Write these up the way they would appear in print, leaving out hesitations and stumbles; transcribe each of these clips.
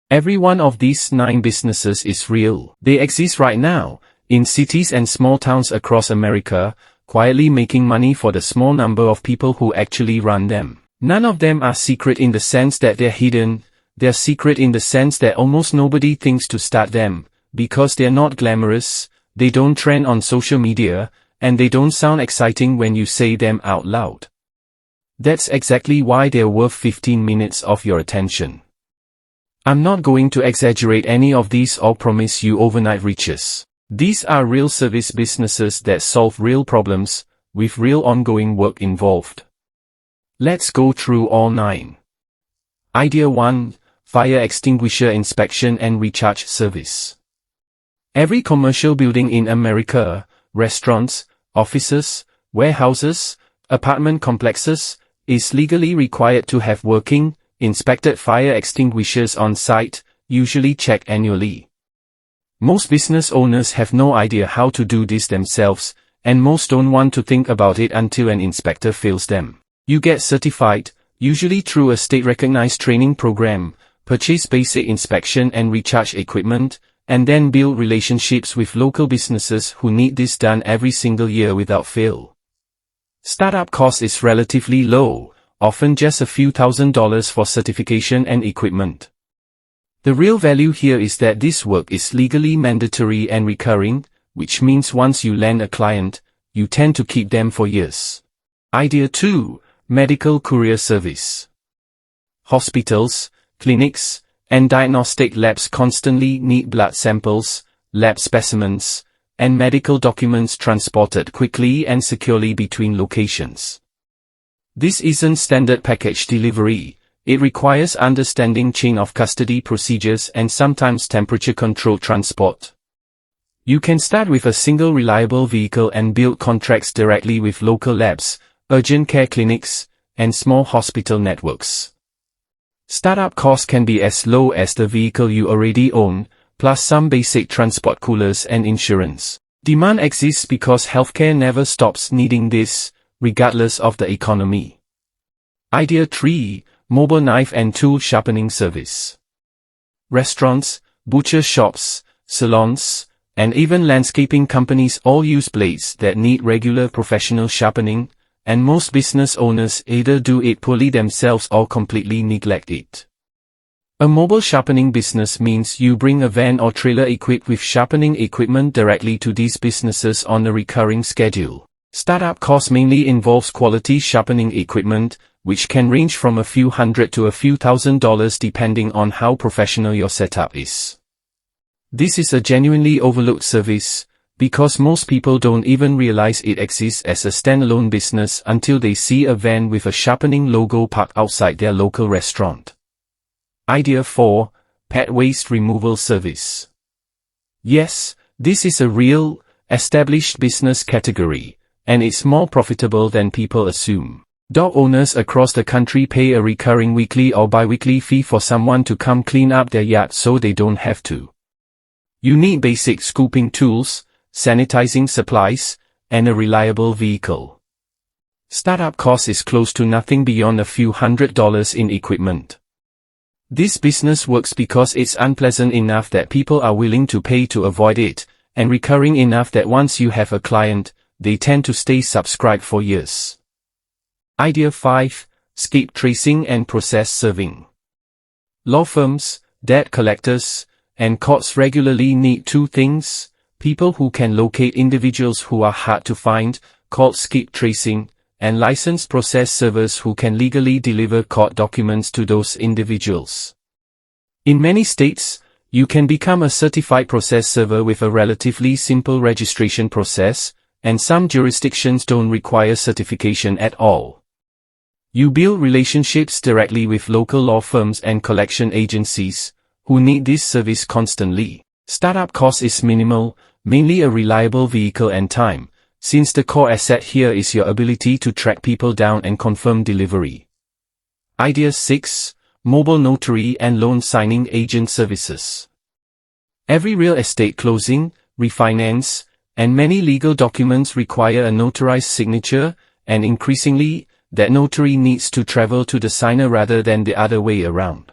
Every one of these 9 businesses is real. They exist right now, in cities and small towns across America, quietly making money for the small number of people who actually run them. None of them are secret in the sense that they're hidden. They're secret in the sense that almost nobody thinks to start them, because they're not glamorous, they don't trend on social media, and they don't sound exciting when you say them out loud. That's exactly why they're worth 15 minutes of your attention. I'm not going to exaggerate any of these or promise you overnight riches. These are real service businesses that solve real problems, with real ongoing work involved. Let's go through all 9. Idea 1. Fire extinguisher inspection and recharge service. Every commercial building in America, restaurants, offices, warehouses, apartment complexes, is legally required to have working, inspected fire extinguishers on site, usually checked annually. Most business owners have no idea how to do this themselves, and most don't want to think about it until an inspector fails them. You get certified, usually through a state-recognized training program, purchase basic inspection and recharge equipment, and then build relationships with local businesses who need this done every single year without fail. Startup cost is relatively low, often just a few $1,000s for certification and equipment. The real value here is that this work is legally mandatory and recurring, which means once you land a client, you tend to keep them for years. Idea 2. Medical courier service. Hospitals, clinics, and diagnostic labs constantly need blood samples, lab specimens, and medical documents transported quickly and securely between locations. This isn't standard package delivery. It requires understanding chain of custody procedures and sometimes temperature-controlled transport. You can start with a single reliable vehicle and build contracts directly with local labs, urgent care clinics, and small hospital networks. Startup costs can be as low as the vehicle you already own, plus some basic transport coolers and insurance. Demand exists because healthcare never stops needing this, regardless of the economy. Idea 3. Mobile knife and tool sharpening service. Restaurants, butcher shops, salons, and even landscaping companies all use blades that need regular professional sharpening, and most business owners either do it poorly themselves or completely neglect it. A mobile sharpening business means you bring a van or trailer equipped with sharpening equipment directly to these businesses on a recurring schedule. Startup cost mainly involves quality sharpening equipment, which can range from a few $100 to a few $1,000s depending on how professional your setup is. This is a genuinely overlooked service, because most people don't even realize it exists as a standalone business until they see a van with a sharpening logo parked outside their local restaurant. Idea 4. Pet waste removal service. Yes, this is a real, established business category, and it's more profitable than people assume. Dog owners across the country pay a recurring weekly or bi-weekly fee for someone to come clean up their yard so they don't have to. You need basic scooping tools, sanitizing supplies, and a reliable vehicle. Startup cost is close to nothing beyond a few $100s in equipment. This business works because it's unpleasant enough that people are willing to pay to avoid it, and recurring enough that once you have a client, they tend to stay subscribed for years. Idea 5. Skip tracing and process serving. Law firms, debt collectors, and courts regularly need 2 things: people who can locate individuals who are hard to find, called skip tracing, and licensed process servers who can legally deliver court documents to those individuals. In many states, you can become a certified process server with a relatively simple registration process, and some jurisdictions don't require certification at all. You build relationships directly with local law firms and collection agencies, who need this service constantly. Startup cost is minimal, mainly a reliable vehicle and time, since the core asset here is your ability to track people down and confirm delivery. Idea 6. Mobile notary and loan signing agent services. Every real estate closing, refinance, and many legal documents require a notarized signature, and increasingly, that notary needs to travel to the signer rather than the other way around.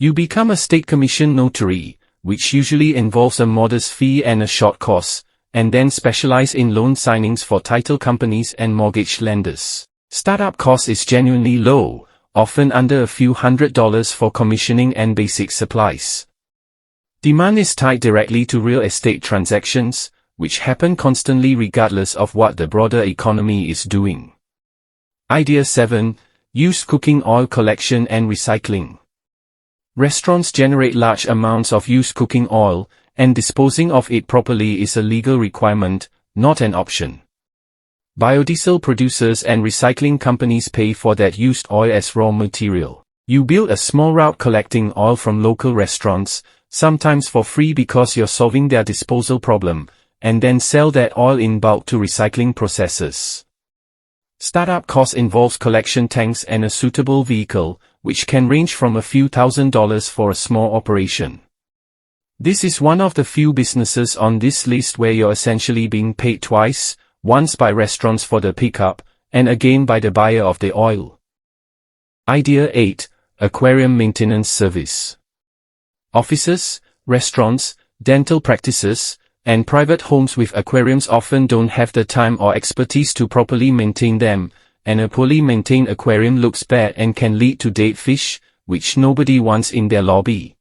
You become a state commission notary, which usually involves a modest fee and a short course, and then specialize in loan signings for title companies and mortgage lenders. Startup cost is genuinely low, often under a few $100s for commissioning and basic supplies. Demand is tied directly to real estate transactions, which happen constantly regardless of what the broader economy is doing. Idea 7. Used cooking oil collection and recycling. Restaurants generate large amounts of used cooking oil, and disposing of it properly is a legal requirement, not an option. Biodiesel producers and recycling companies pay for that used oil as raw material. You build a small route collecting oil from local restaurants, sometimes for free because you're solving their disposal problem, and then sell that oil in bulk to recycling processors. Startup cost involves collection tanks and a suitable vehicle, which can range from a few $1,000s for a small operation. This is one of the few businesses on this list where you're essentially being paid twice, once by restaurants for the pickup, and again by the buyer of the oil. Idea 8. Aquarium maintenance service. Offices, restaurants, dental practices, and private homes with aquariums often don't have the time or expertise to properly maintain them, and a poorly maintained aquarium looks bad and can lead to dead fish, which nobody wants in their lobby.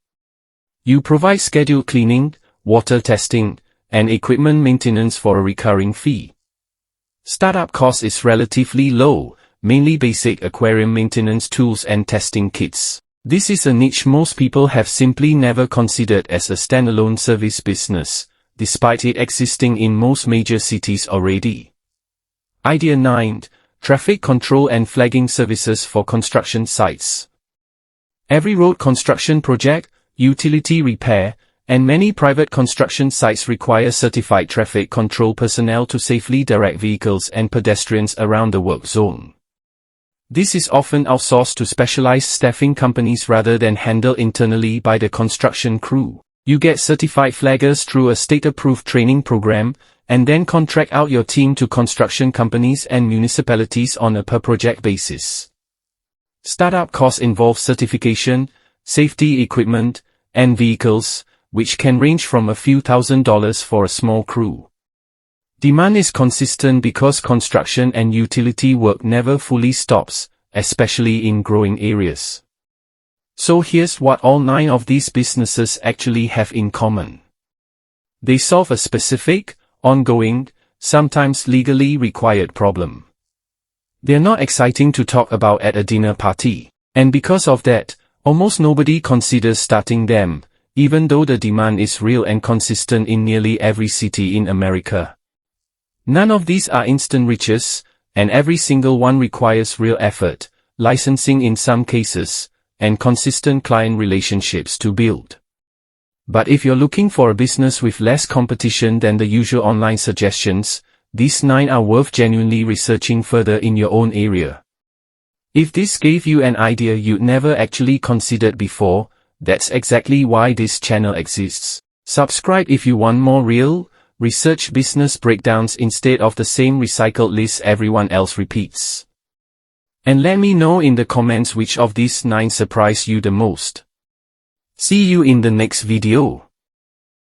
You provide scheduled cleaning, water testing, and equipment maintenance for a recurring fee. Startup cost is relatively low, mainly basic aquarium maintenance tools and testing kits. This is a niche most people have simply never considered as a standalone service business, despite it existing in most major cities already. Idea 9. Traffic control and flagging services for construction sites. Every road construction project, utility repair, and many private construction sites require certified traffic control personnel to safely direct vehicles and pedestrians around the work zone. This is often outsourced to specialized staffing companies rather than handled internally by the construction crew. You get certified flaggers through a state-approved training program, and then contract out your team to construction companies and municipalities on a per-project basis. Startup costs involve certification, safety equipment, and vehicles, which can range from a few $1,000s for a small crew. Demand is consistent because construction and utility work never fully stops, especially in growing areas. So here's what all 9 of these businesses actually have in common. They solve a specific, ongoing, sometimes legally required problem. They're not exciting to talk about at a dinner party, and because of that, almost nobody considers starting them, even though the demand is real and consistent in nearly every city in America. None of these are instant riches, and every single one requires real effort, licensing in some cases, and consistent client relationships to build. But if you're looking for a business with less competition than the usual online suggestions, these 9 are worth genuinely researching further in your own area. If this gave you an idea you'd never actually considered before, that's exactly why this channel exists. Subscribe if you want more real, research business breakdowns instead of the same recycled lists everyone else repeats. And let me know in the comments which of these 9 surprised you the most. See you in the next video.